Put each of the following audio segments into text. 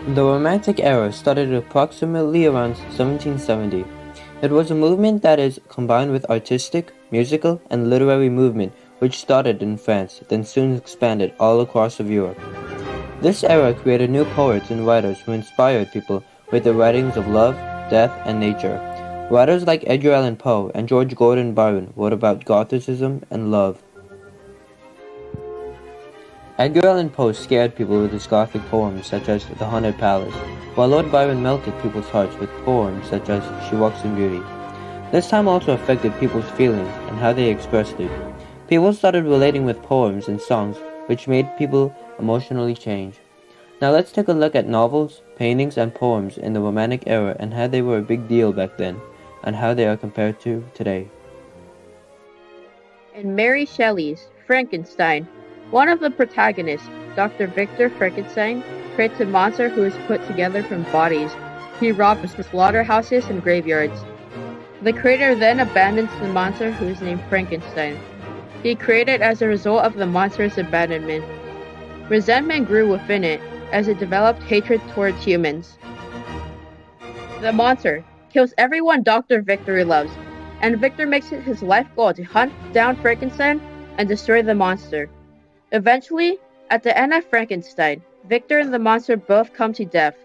The Romantic era started approximately around 1770. It was a movement that is combined with artistic, musical, and literary movement which started in France, then soon expanded all across of Europe. This era created new poets and writers who inspired people with their writings of love, death, and nature. Writers like Edgar Allan Poe and George Gordon Byron wrote about Gothicism and love. Edgar Allan Poe scared people with his Gothic poems such as The Haunted Palace, while Lord Byron melted people's hearts with poems such as She Walks in Beauty. This time also affected people's feelings and how they expressed it. People started relating with poems and songs, which made people emotionally change. Now let's take a look at novels, paintings, and poems in the Romantic era and how they were a big deal back then, and how they are compared to today. In Mary Shelley's Frankenstein, one of the protagonists, Dr. Victor Frankenstein, creates a monster who is put together from bodies. He robs slaughterhouses and graveyards. The creator then abandons the monster who is named Frankenstein. He created as a result of the monster's abandonment. Resentment grew within it as it developed hatred towards humans. The monster kills everyone Dr. Victor loves, and Victor makes it his life goal to hunt down Frankenstein and destroy the monster. Eventually, at the end of Frankenstein, Victor and the monster both come to death.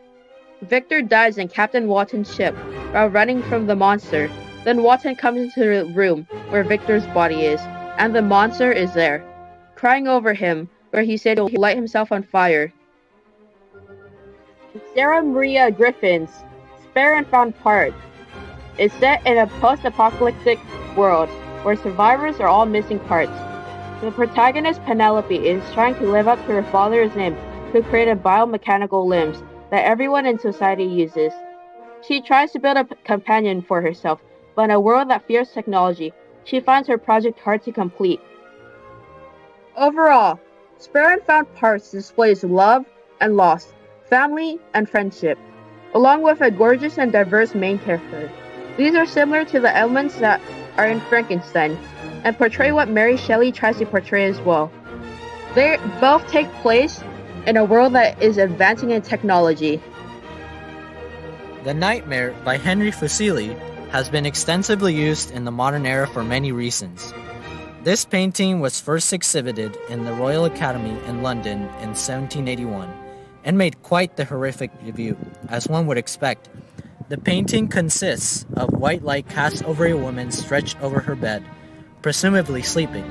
Victor dies in Captain Walton's ship while running from the monster. Then Walton comes into the room where Victor's body is, and the monster is there, crying over him, where he said he'll light himself on fire. Sarah Maria Griffin's Spare and Found Parts is set in a post-apocalyptic world where survivors are all missing parts. The protagonist Penelope is trying to live up to her father's name, who created biomechanical limbs that everyone in society uses. She tries to build a companion for herself, but in a world that fears technology, she finds her project hard to complete. Overall, Spare and Found Parts displays love and loss, family and friendship, along with a gorgeous and diverse main character. These are similar to the elements that are in Frankenstein, and portray what Mary Shelley tries to portray as well. They both take place in a world that is advancing in technology. The Nightmare by Henry Fuseli has been extensively used in the modern era for many reasons. This painting was first exhibited in the Royal Academy in London in 1781 and made quite the horrific debut, as one would expect. The painting consists of white light cast over a woman stretched over her bed, presumably sleeping.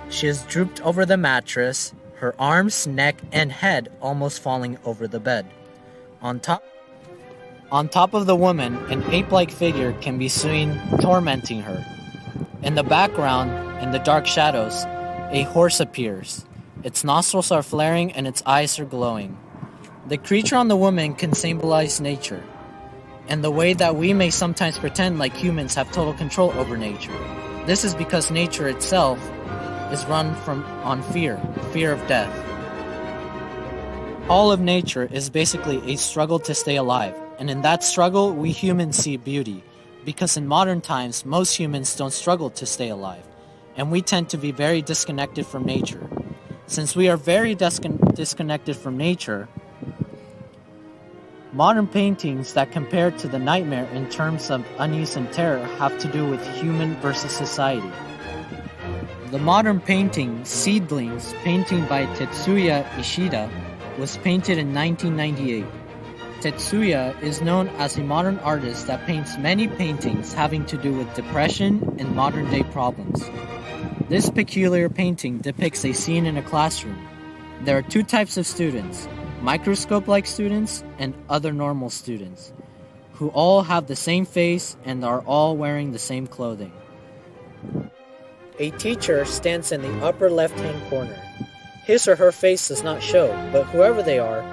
She is drooped over the mattress, her arms, neck, and head almost falling over the bed. On top of the woman, an ape-like figure can be seen tormenting her. In the background, in the dark shadows, a horse appears. Its nostrils are flaring and its eyes are glowing. The creature on the woman can symbolize nature, and the way that we may sometimes pretend like humans have total control over nature. This is because nature itself is run on fear of death. All of nature is basically a struggle to stay alive, and in that struggle we humans see beauty, because in modern times most humans don't struggle to stay alive, and we tend to be very disconnected from nature. Since we are very disconnected from nature, modern paintings that compare to the Nightmare in terms of unease and terror have to do with human versus society. The modern painting Seedlings, painting by Tetsuya Ishida, was painted in 1998. Tetsuya is known as a modern artist that paints many paintings having to do with depression and modern-day problems. This peculiar painting depicts a scene in a classroom. There are two types of students: microscope-like students and other normal students, who all have the same face and are all wearing the same clothing. A teacher stands in the upper left-hand corner. His or her face does not show, but whoever they are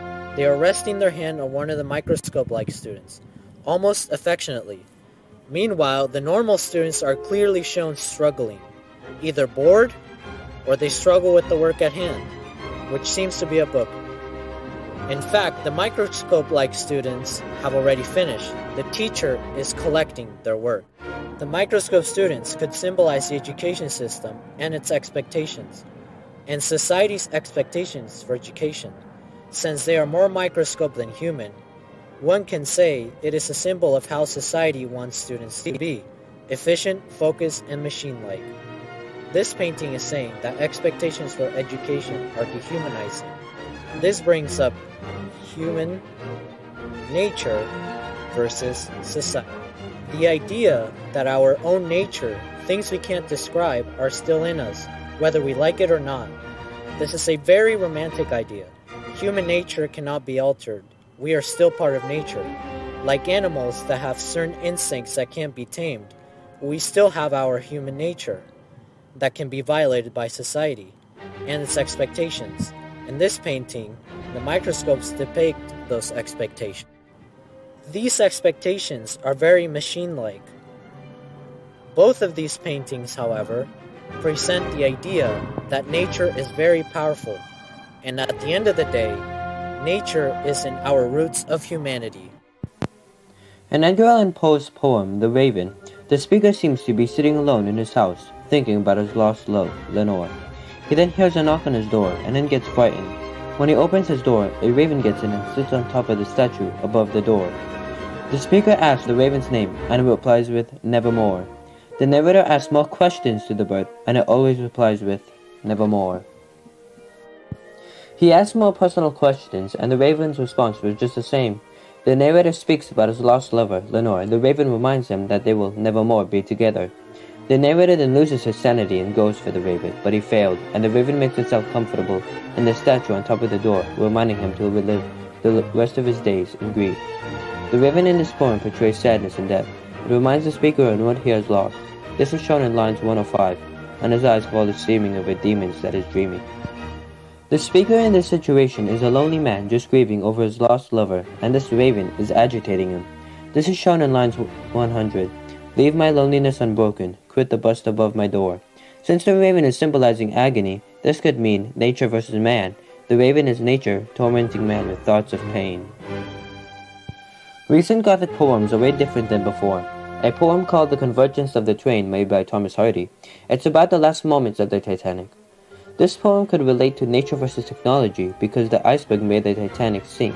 resting their hand on one of the microscope-like students, almost affectionately. Meanwhile, the normal students are clearly shown struggling, either bored or they struggle with the work at hand, which seems to be a book. In fact, the microscope-like students have already finished. The teacher is collecting their work. The microscope students could symbolize the education system and its expectations, and society's expectations for education. Since they are more microscopic than human, one can say it is a symbol of how society wants students to be, efficient, focused, and machine-like. This painting is saying that expectations for education are dehumanizing. This brings up human nature versus society. The idea that our own nature, things we can't describe, are still in us, whether we like it or not. This is a very romantic idea. Human nature cannot be altered. We are still part of nature. Like animals that have certain instincts that can't be tamed, we still have our human nature that can be violated by society and its expectations. In this painting, the microscopes depict those expectations. These expectations are very machine-like. Both of these paintings, however, present the idea that nature is very powerful, and at the end of the day, nature is in our roots of humanity. In Edgar Allan Poe's poem, The Raven, the speaker seems to be sitting alone in his house, thinking about his lost love, Lenore. He then hears a knock on his door, and then gets frightened. When he opens his door, a raven gets in and sits on top of the statue above the door. The speaker asks the raven's name, and it replies with, Nevermore. The narrator asks more questions to the bird, and it always replies with, Nevermore. He asks more personal questions, and the raven's response was just the same. The narrator speaks about his lost lover, Lenore. The raven reminds him that they will nevermore be together. The narrator then loses his sanity and goes for the raven, but he failed, and the raven makes itself comfortable in the statue on top of the door, reminding him to relive the rest of his days in grief. The raven in this poem portrays sadness and death. It reminds the speaker of what he has lost. This is shown in lines 105, and his eyes follow the seeming of a demon that is dreaming. The speaker in this situation is a lonely man just grieving over his lost lover, and this raven is agitating him. This is shown in lines 100. Leave my loneliness unbroken, quit the bust above my door. Since the raven is symbolizing agony, this could mean nature versus man. The raven is nature, tormenting man with thoughts of pain. Recent Gothic poems are way different than before. A poem called The Convergence of the Twain, made by Thomas Hardy. It's about the last moments of the Titanic. This poem could relate to nature versus technology because the iceberg made the Titanic sink.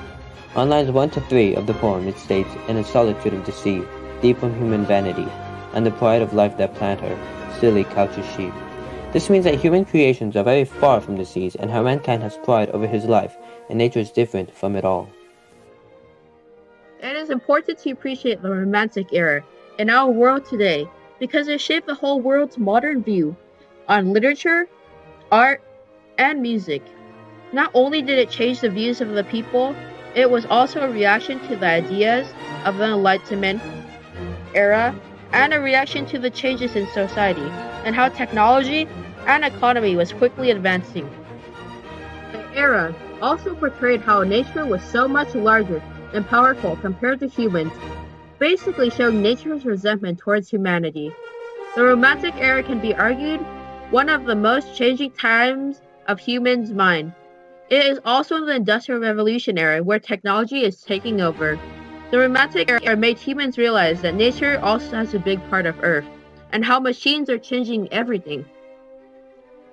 On lines 1 to 3 of the poem it states, In the solitude of the sea, deep from human vanity, and the pride of life that plant her, silly couches sheep. This means that human creations are very far from the seas, and how mankind has pride over his life, and nature is different from it all. It is important to appreciate the Romantic era in our world today because it shaped the whole world's modern view on literature, art, and music. Not only did it change the views of the people, it was also a reaction to the ideas of the Enlightenment era and a reaction to the changes in society and how technology and economy was quickly advancing. The era also portrayed how nature was so much larger and powerful compared to humans, basically showing nature's resentment towards humanity. The Romantic era can be argued one of the most changing times of humans' mind. It is also the Industrial Revolution era where technology is taking over. The Romantic era made humans realize that nature also has a big part of Earth, and how machines are changing everything.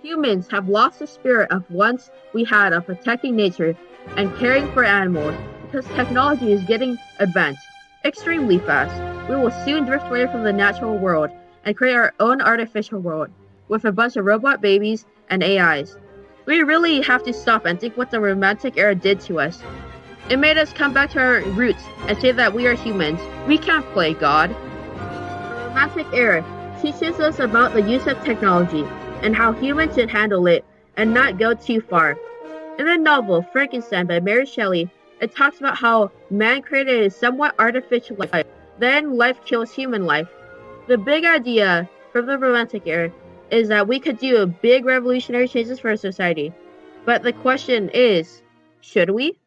Humans have lost the spirit of once we had of protecting nature and caring for animals because technology is getting advanced extremely fast. We will soon drift away from the natural world and create our own artificial world with a bunch of robot babies and AIs. We really have to stop and think what the Romantic era did to us. It made us come back to our roots and say that we are humans. We can't play God. The Romantic era teaches us about the use of technology and how humans should handle it and not go too far. In the novel Frankenstein by Mary Shelley, it talks about how man created a somewhat artificial life, then life kills human life. The big idea from the Romantic era is that we could do big revolutionary changes for our society. But the question is, should we?